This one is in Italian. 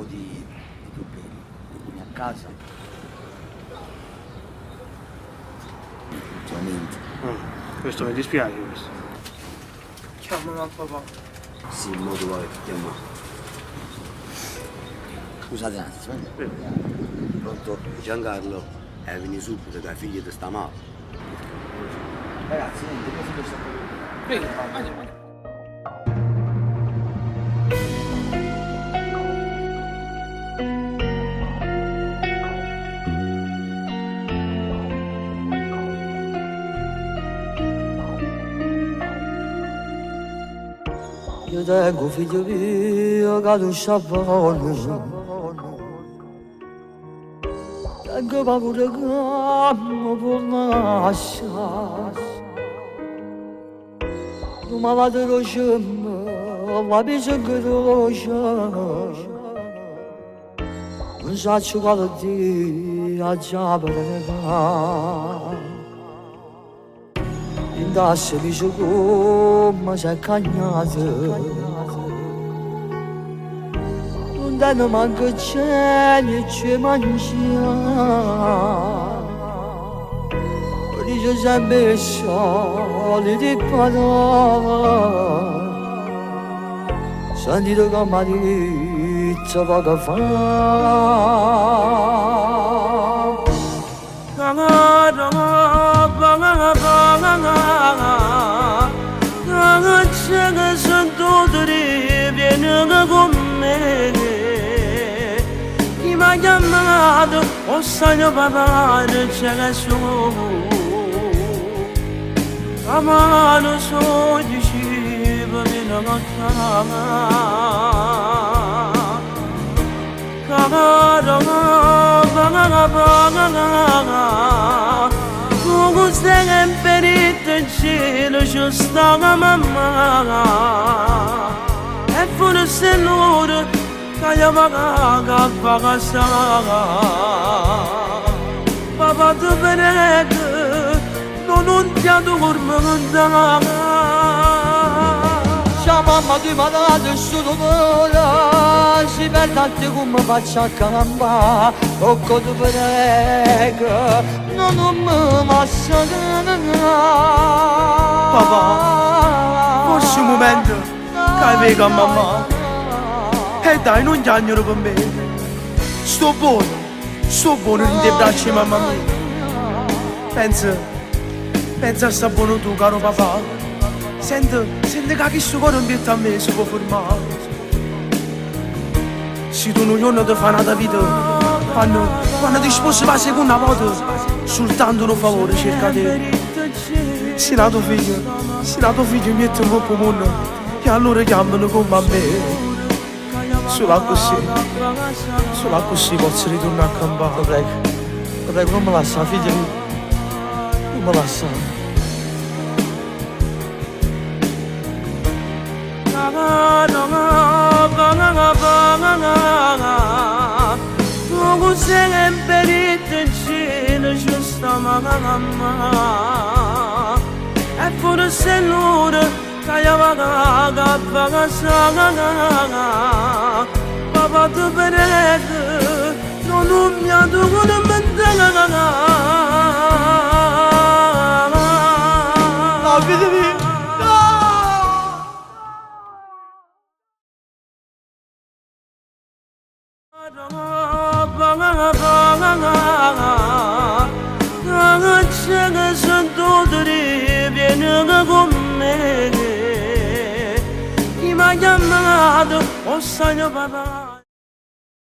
po' di problemi. Quindi a casa. Ultimamente. Questo mi dispiace questo. Chiamalo a papà. Sì, il modo va che chiama. Scusate un attimo. Pronto? Giancarlo, vieni subito che la figlia ti sta male. Ragazzi, niente, poi figlio sta proprio. Vieni, vai. Io tengo figlio mio che non sciappone. Tengo paura che mi può lasciare. Non mi va di rocemmo, la bisogna che roccia. Non so quale dia già per me. Indasse mi dice come sei cagnato. Non danno manco cieli e ci mangiare. Dice sempre soliti parole. Sentite come mi dice poco fa. Che sono vieni con me. Chi mi ha chiamato o sai papà c'è che sono. La mano so diceva mi non come stai in perito in cielo ci sta la mamma e forse loro che io paga papà tu prego non ti addormentare. Ciao mamma ti mi ha dato solo ora, si perde come faccio a campare, tocco ti prego, non mi massacrare. Papà, forse un momento che vedi a mamma. E dai, non chiamano per me. Sto buono in te braccia mamma mia. Pensa a sta buono tu, caro papà. Senti che questo cuore non viene a me, si può formare. Se tu un giorno ti fai una vita, quando ti sposi per la seconda volta, soltanto un favore cerca te. Se la tua figlia mette un po' mondo, e allora chiamano come a me. Solo così posso ritornare a campare. Ti prego, non mi lascia, figlia mia. Non mi lascia. Come sei in perito in cielo ci sta mamma e forse loro che io paga papà tu prego non mi addormentare. No, figlia mia. Che sono vieni con me. Chi mi ha chiamato o sai papà.